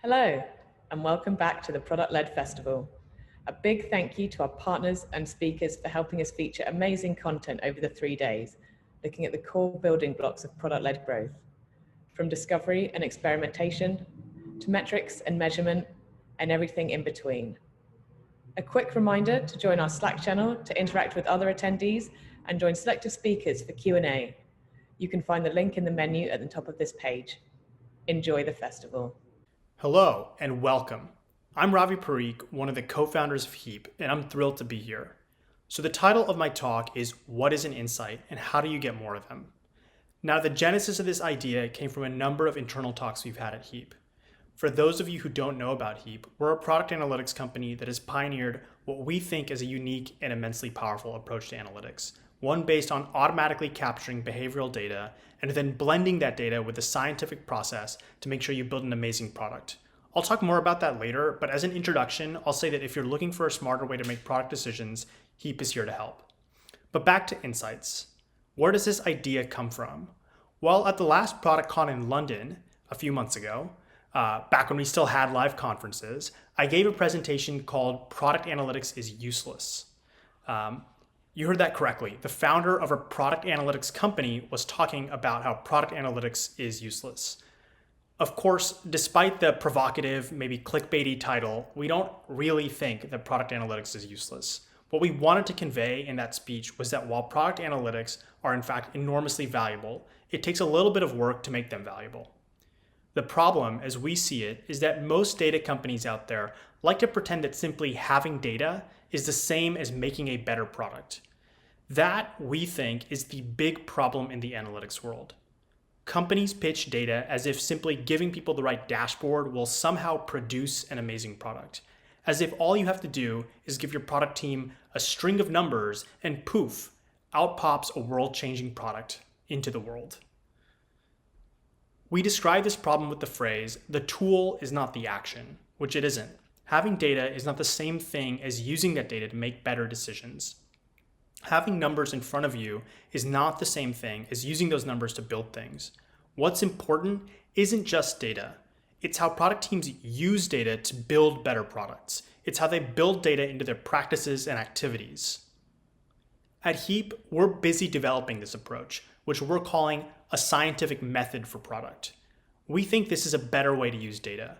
Hello, and welcome back to the Product-Led Festival. A big thank you to our partners and speakers for helping us feature amazing content over the 3 days, looking at the core building blocks of product-led growth, from discovery and experimentation to metrics and measurement and everything in between. A quick reminder to join our Slack channel to interact with other attendees and join selected speakers for Q&A. You can find the link in the menu at the top of this page. Enjoy the festival. Hello and welcome. I'm Ravi Parikh, one of the co-founders of Heap, and I'm thrilled to be here. So the title of my talk is What is an Insight and How Do You Get More of Them? Now the genesis of this idea came from a number of internal talks we've had at Heap. For those of you who don't know about Heap, we're a product analytics company that has pioneered what we think is a unique and immensely powerful approach to analytics, one based on automatically capturing behavioral data and then blending that data with a scientific process to make sure you build an amazing product. I'll talk more about that later, but as an introduction, I'll say that if you're looking for a smarter way to make product decisions, Heap is here to help. But back to insights. Where does this idea come from? Well, at the last ProductCon in London a few months ago, back when we still had live conferences, I gave a presentation called Product Analytics is Useless. You heard that correctly. The founder of a product analytics company was talking about how product analytics is useless. Of course, despite the provocative, maybe clickbaity title, we don't really think that product analytics is useless. What we wanted to convey in that speech was that while product analytics are in fact enormously valuable, it takes a little bit of work to make them valuable. The problem, as we see it, is that most data companies out there like to pretend that simply having data is the same as making a better product. That, we think, is the big problem in the analytics world. Companies pitch data as if simply giving people the right dashboard will somehow produce an amazing product, as if all you have to do is give your product team a string of numbers and poof, out pops a world-changing product into the world. We describe this problem with the phrase, the tool is not the action, which it isn't. Having data is not the same thing as using that data to make better decisions. Having numbers in front of you is not the same thing as using those numbers to build things. What's important isn't just data. It's how product teams use data to build better products. It's how they build data into their practices and activities. At Heap, we're busy developing this approach, which we're calling a scientific method for product. We think this is a better way to use data.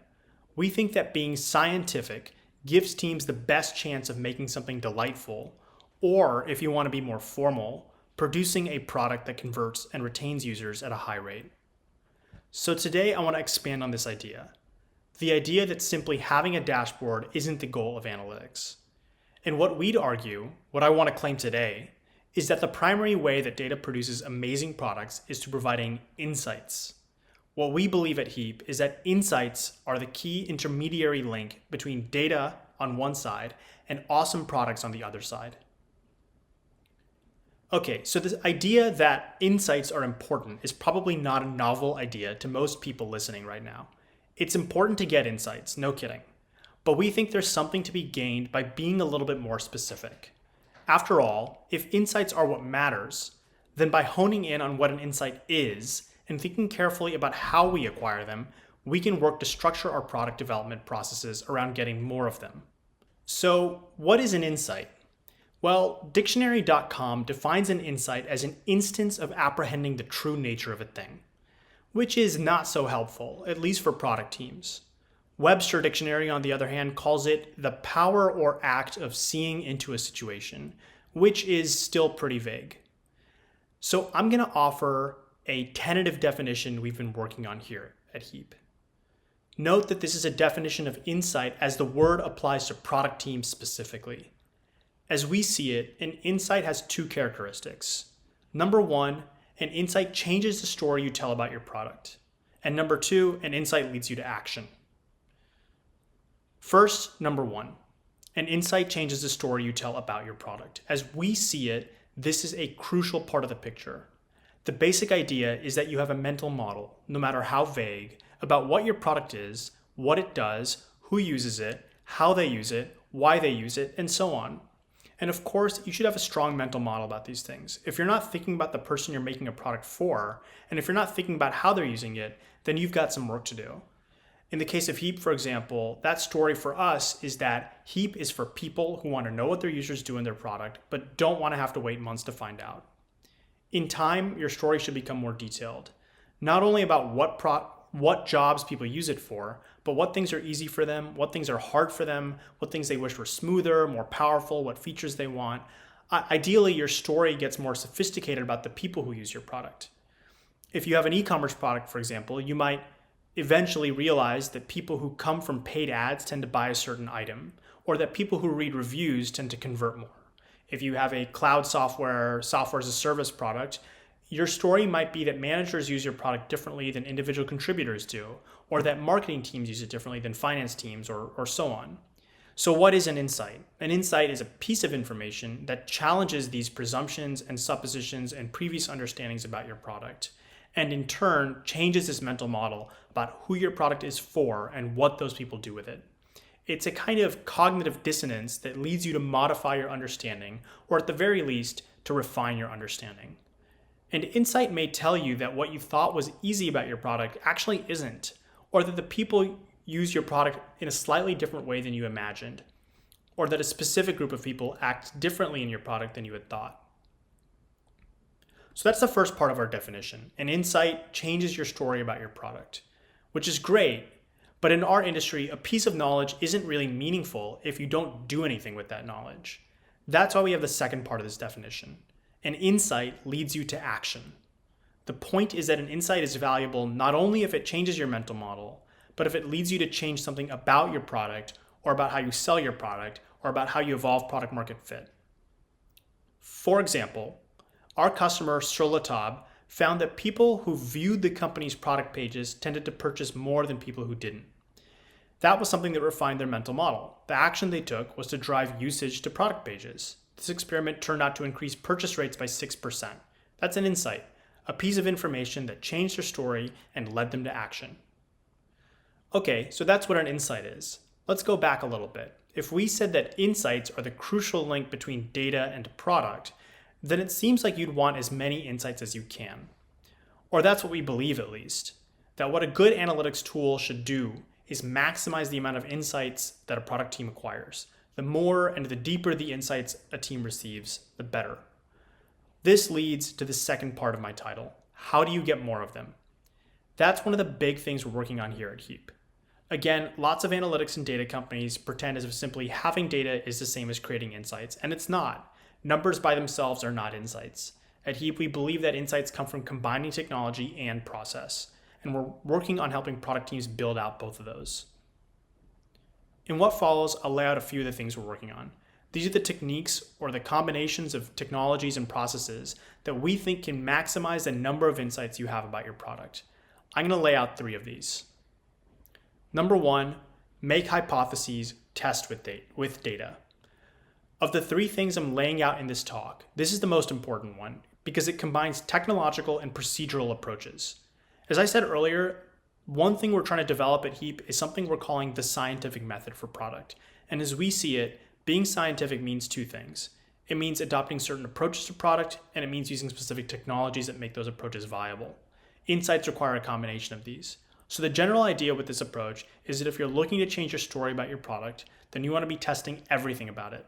We think that being scientific gives teams the best chance of making something delightful, or if you want to be more formal, producing a product that converts and retains users at a high rate. So today I want to expand on this idea. The idea that simply having a dashboard isn't the goal of analytics. And what we'd argue, what I want to claim today, is that the primary way that data produces amazing products is to providing insights. What we believe at Heap is that insights are the key intermediary link between data on one side and awesome products on the other side. Okay, so this idea that insights are important is probably not a novel idea to most people listening right now. It's important to get insights, no kidding. But we think there's something to be gained by being a little bit more specific. After all, if insights are what matters, then by honing in on what an insight is and thinking carefully about how we acquire them, we can work to structure our product development processes around getting more of them. So, what is an insight? Well, dictionary.com defines an insight as an instance of apprehending the true nature of a thing, which is not so helpful, at least for product teams. Webster Dictionary, on the other hand, calls it the power or act of seeing into a situation, which is still pretty vague. So I'm going to offer a tentative definition we've been working on here at Heap. Note that this is a definition of insight as the word applies to product teams specifically. As we see it, an insight has two characteristics. Number one, an insight changes the story you tell about your product. And number two, an insight leads you to action. First, number one, an insight changes the story you tell about your product. As we see it, this is a crucial part of the picture. The basic idea is that you have a mental model, no matter how vague, about what your product is, what it does, who uses it, how they use it, why they use it, and so on. And of course, you should have a strong mental model about these things. If you're not thinking about the person you're making a product for, and if you're not thinking about how they're using it, then you've got some work to do. In the case of Heap, for example, that story for us is that Heap is for people who want to know what their users do in their product, but don't want to have to wait months to find out. In time, your story should become more detailed, not only about what jobs people use it for, but what things are easy for them, what things are hard for them, what things they wish were smoother, more powerful, what features they want. Ideally, your story gets more sophisticated about the people who use your product. If you have an e-commerce product, for example, you might eventually realize that people who come from paid ads tend to buy a certain item, or that people who read reviews tend to convert more. If you have a cloud software as a service product, your story might be that managers use your product differently than individual contributors do, or that marketing teams use it differently than finance teams, or so on. So what is an insight? An insight is a piece of information that challenges these presumptions and suppositions and previous understandings about your product, and in turn changes this mental model about who your product is for and what those people do with it. It's a kind of cognitive dissonance that leads you to modify your understanding, or at the very least, to refine your understanding. And insight may tell you that what you thought was easy about your product actually isn't, or that the people use your product in a slightly different way than you imagined, or that a specific group of people act differently in your product than you had thought. So that's the first part of our definition. An insight changes your story about your product, which is great, but in our industry, a piece of knowledge isn't really meaningful if you don't do anything with that knowledge. That's why we have the second part of this definition. An insight leads you to action. The point is that an insight is valuable not only if it changes your mental model, but if it leads you to change something about your product, or about how you sell your product, or about how you evolve product market fit. For example, our customer, Surlatab, found that people who viewed the company's product pages tended to purchase more than people who didn't. That was something that refined their mental model. The action they took was to drive usage to product pages. This experiment turned out to increase purchase rates by 6%. That's an insight, a piece of information that changed their story and led them to action. Okay, so that's what an insight is. Let's go back a little bit. If we said that insights are the crucial link between data and product, then it seems like you'd want as many insights as you can. Or that's what we believe, at least. That what a good analytics tool should do is maximize the amount of insights that a product team acquires. The more and the deeper the insights a team receives, the better. This leads to the second part of my title. How do you get more of them? That's one of the big things we're working on here at Heap. Again, lots of analytics and data companies pretend as if simply having data is the same as creating insights, and it's not. Numbers by themselves are not insights. At Heap, we believe that insights come from combining technology and process, and we're working on helping product teams build out both of those. In what follows, I'll lay out a few of the things we're working on. These are the techniques or the combinations of technologies and processes that we think can maximize the number of insights you have about your product. I'm going to lay out 3 of these. Number 1, make hypotheses, test with data. Of the 3 things I'm laying out in this talk, this is the most important one because it combines technological and procedural approaches. As I said earlier, one thing we're trying to develop at Heap is something we're calling the scientific method for product. And as we see it, being scientific means 2 things. It means adopting certain approaches to product, and it means using specific technologies that make those approaches viable. Insights require a combination of these. So the general idea with this approach is that if you're looking to change your story about your product, then you want to be testing everything about it.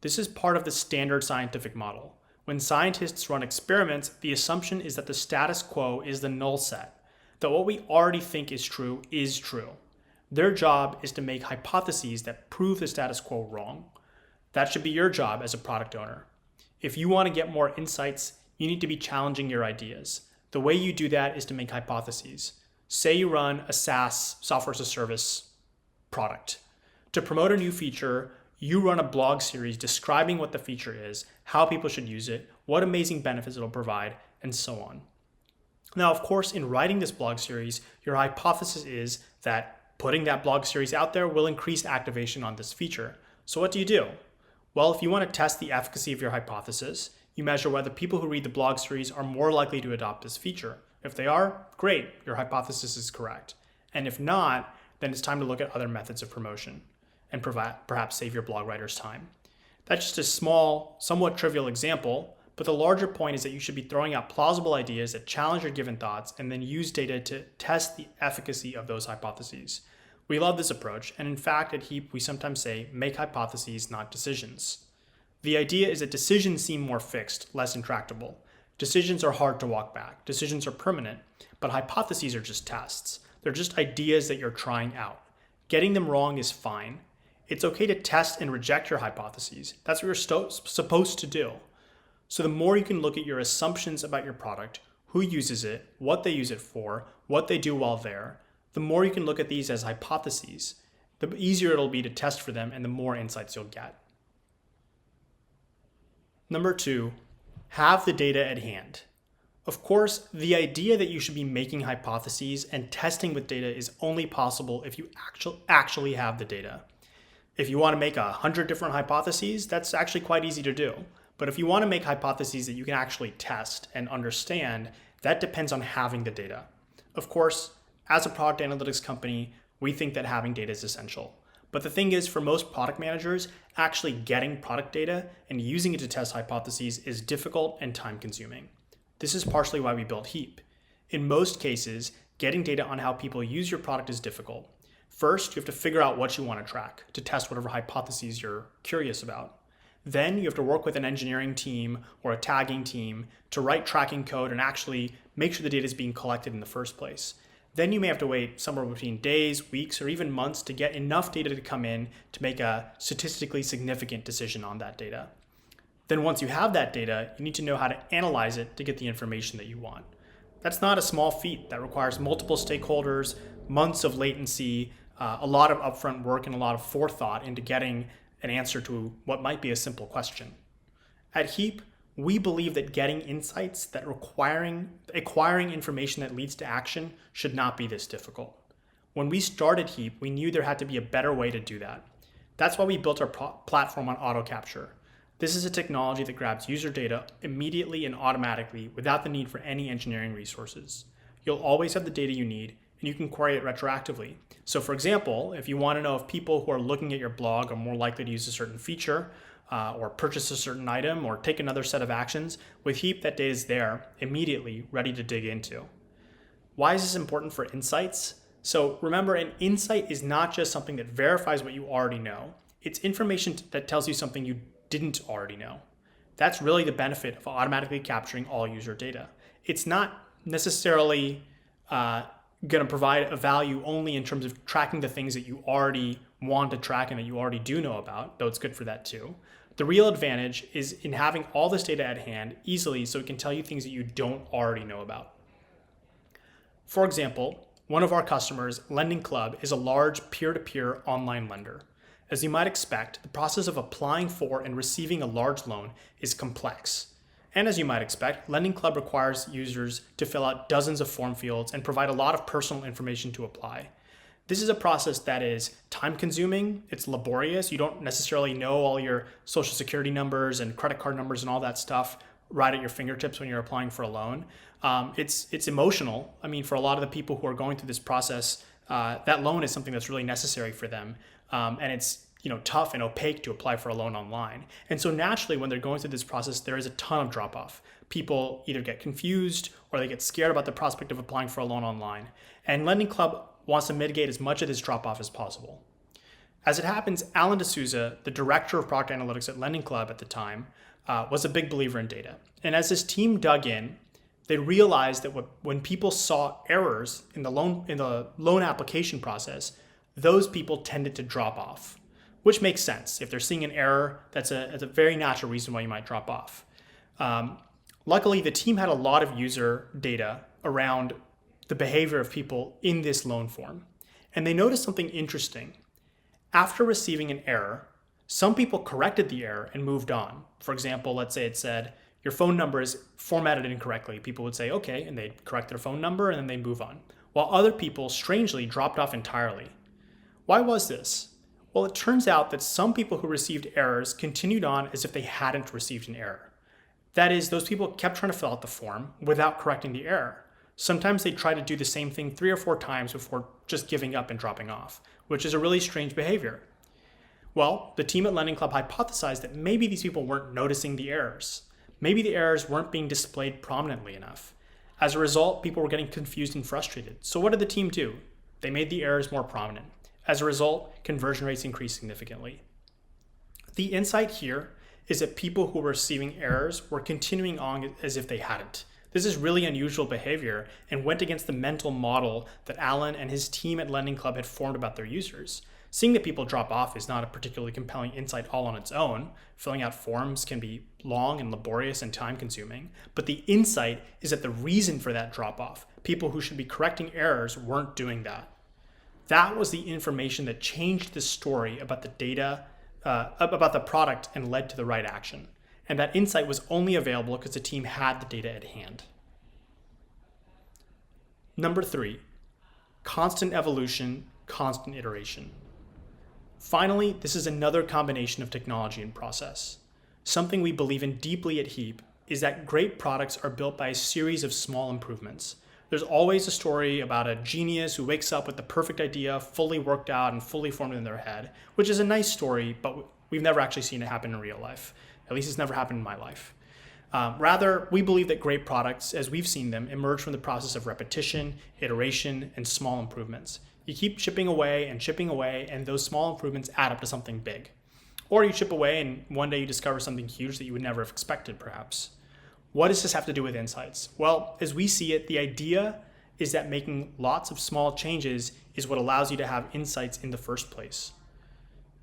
This is part of the standard scientific model. When scientists run experiments, the assumption is that the status quo is the null set, that what we already think is true is true. Their job is to make hypotheses that prove the status quo wrong. That should be your job as a product owner. If you want to get more insights, you need to be challenging your ideas. The way you do that is to make hypotheses. Say you run a SaaS, software as a service product. To promote a new feature, you run a blog series describing what the feature is, how people should use it, what amazing benefits it'll provide, and so on. Now, of course, in writing this blog series, your hypothesis is that putting that blog series out there will increase activation on this feature. So what do? Well, if you want to test the efficacy of your hypothesis, you measure whether people who read the blog series are more likely to adopt this feature. If they are, great, your hypothesis is correct. And if not, then it's time to look at other methods of promotion and perhaps save your blog writers time. That's just a small, somewhat trivial example, But the larger point is that you should be throwing out plausible ideas that challenge your given thoughts and then use data to test the efficacy of those hypotheses. We love this approach, and in fact, at HEAP, we sometimes say, make hypotheses, not decisions. The idea is that decisions seem more fixed, less intractable. Decisions are hard to walk back. Decisions are permanent, but hypotheses are just tests. They're just ideas that you're trying out. Getting them wrong is fine. It's okay to test and reject your hypotheses. That's what you're supposed to do. So the more you can look at your assumptions about your product, who uses it, what they use it for, what they do while there, the more you can look at these as hypotheses, the easier it'll be to test for them and the more insights you'll get. Number 2, have the data at hand. Of course, the idea that you should be making hypotheses and testing with data is only possible if you actually have the data. If you want to make 100 different hypotheses, that's actually quite easy to do. But if you want to make hypotheses that you can actually test and understand, that depends on having the data. Of course, as a product analytics company, we think that having data is essential. But the thing is, for most product managers, actually getting product data and using it to test hypotheses is difficult and time-consuming. This is partially why we built HEAP. In most cases, getting data on how people use your product is difficult. First, you have to figure out what you want to track to test whatever hypotheses you're curious about. Then you have to work with an engineering team or a tagging team to write tracking code and actually make sure the data is being collected in the first place. Then you may have to wait somewhere between days, weeks, or even months to get enough data to come in to make a statistically significant decision on that data. Then once you have that data, you need to know how to analyze it to get the information that you want. That's not a small feat. That requires multiple stakeholders, months of latency, a lot of upfront work, and a lot of forethought into getting an answer to what might be a simple question. At HEAP, we believe that getting insights, that acquiring information that leads to action should not be this difficult. When we started HEAP, we knew there had to be a better way to do that. That's why we built our platform on auto capture. This is a technology that grabs user data immediately and automatically without the need for any engineering resources. You'll always have the data you need, and you can query it retroactively. So for example, if you want to know if people who are looking at your blog are more likely to use a certain feature or purchase a certain item or take another set of actions, with HEAP that data is there immediately ready to dig into. Why is this important for insights? So remember, an insight is not just something that verifies what you already know. It's information that tells you something you didn't already know. That's really the benefit of automatically capturing all user data. It's not necessarily going to provide a value only in terms of tracking the things that you already want to track and that you already do know about, though it's good for that too. The real advantage is in having all this data at hand easily so it can tell you things that you don't already know about. For example, one of our customers, Lending Club, is a large peer-to-peer online lender. As you might expect, the process of applying for and receiving a large loan is complex. And as you might expect, Lending Club requires users to fill out dozens of form fields and provide a lot of personal information to apply. This is a process that is time-consuming, it's laborious, you don't necessarily know all your social security numbers and credit card numbers and all that stuff right at your fingertips when you're applying for a loan. It's emotional. I mean, for a lot of the people who are going through this process, that loan is something that's really necessary for them. And it's tough and opaque to apply for a loan online. And so naturally, when they're going through this process, there is a ton of drop-off. People either get confused or they get scared about the prospect of applying for a loan online. And Lending Club wants to mitigate as much of this drop-off as possible. As it happens, Alan D'Souza, the director of product analytics at Lending Club at the time, was a big believer in data. And as this team dug in, they realized that when people saw errors in the loan application process, those people tended to drop off, which makes sense. If they're seeing an error, that's a very natural reason why you might drop off. Luckily, the team had a lot of user data around the behavior of people in this loan form. And they noticed something interesting. After receiving an error, some people corrected the error and moved on. For example, let's say it said, your phone number is formatted incorrectly. People would say, okay, and they'd correct their phone number and then they move on. While other people, strangely, dropped off entirely. Why was this? Well, it turns out that some people who received errors continued on as if they hadn't received an error. That is, those people kept trying to fill out the form without correcting the error. Sometimes they try to do the same thing 3 or 4 times before just giving up and dropping off, which is a really strange behavior. Well, the team at Lending Club hypothesized that maybe these people weren't noticing the errors. Maybe the errors weren't being displayed prominently enough. As a result, people were getting confused and frustrated. So what did the team do? They made the errors more prominent. As a result, conversion rates increased significantly. The insight here is that people who were receiving errors were continuing on as if they hadn't. This is really unusual behavior and went against the mental model that Alan and his team at Lending Club had formed about their users. Seeing that people drop off is not a particularly compelling insight all on its own. Filling out forms can be long and laborious and time consuming, but the insight is that the reason for that drop off, people who should be correcting errors, weren't doing that. That was the information that changed the story about the data, about the product, and led to the right action. And that insight was only available because the team had the data at hand. Number 3, constant evolution, constant iteration. Finally, this is another combination of technology and process. Something we believe in deeply at Heap is that great products are built by a series of small improvements. There's always a story about a genius who wakes up with the perfect idea, fully worked out and fully formed in their head, which is a nice story, but we've never actually seen it happen in real life. At least it's never happened in my life. Rather, we believe that great products, as we've seen them, emerge from the process of repetition, iteration, and small improvements. You keep chipping away, and those small improvements add up to something big. Or you chip away, and one day you discover something huge that you would never have expected, perhaps. What does this have to do with insights? Well, as we see it, the idea is that making lots of small changes is what allows you to have insights in the first place.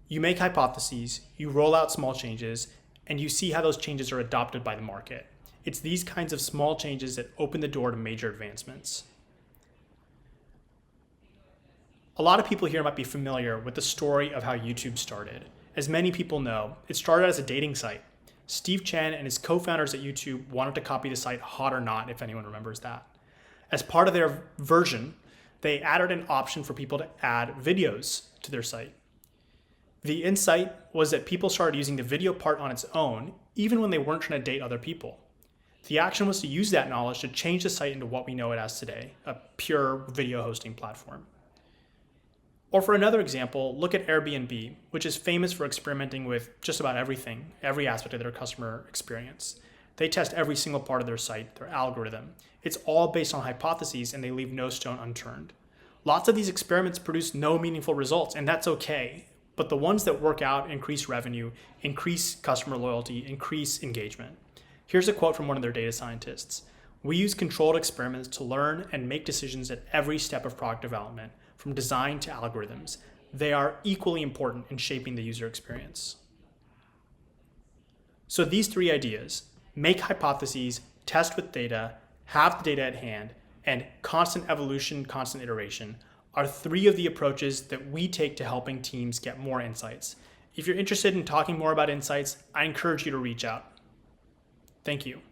You make hypotheses, you roll out small changes, and you see how those changes are adopted by the market. It's these kinds of small changes that open the door to major advancements. A lot of people here might be familiar with the story of how YouTube started. As many people know, it started as a dating site. Steve Chen and his co-founders at YouTube wanted to copy the site Hot or Not, if anyone remembers that. As part of their version, they added an option for people to add videos to their site. The insight was that people started using the video part on its own, even when they weren't trying to date other people. The action was to use that knowledge to change the site into what we know it as today, a pure video hosting platform. Or for another example, look at Airbnb, which is famous for experimenting with just about everything, every aspect of their customer experience. They test every single part of their site, their algorithm. It's all based on hypotheses, and they leave no stone unturned. Lots of these experiments produce no meaningful results, and that's okay. But the ones that work out increase revenue, increase customer loyalty, increase engagement. Here's a quote from one of their data scientists. "We use controlled experiments to learn and make decisions at every step of product development, from design to algorithms. They are equally important in shaping the user experience." So these 3 ideas, make hypotheses, test with data, have the data at hand, and constant evolution, constant iteration, are 3 of the approaches that we take to helping teams get more insights. If you're interested in talking more about insights, I encourage you to reach out. Thank you.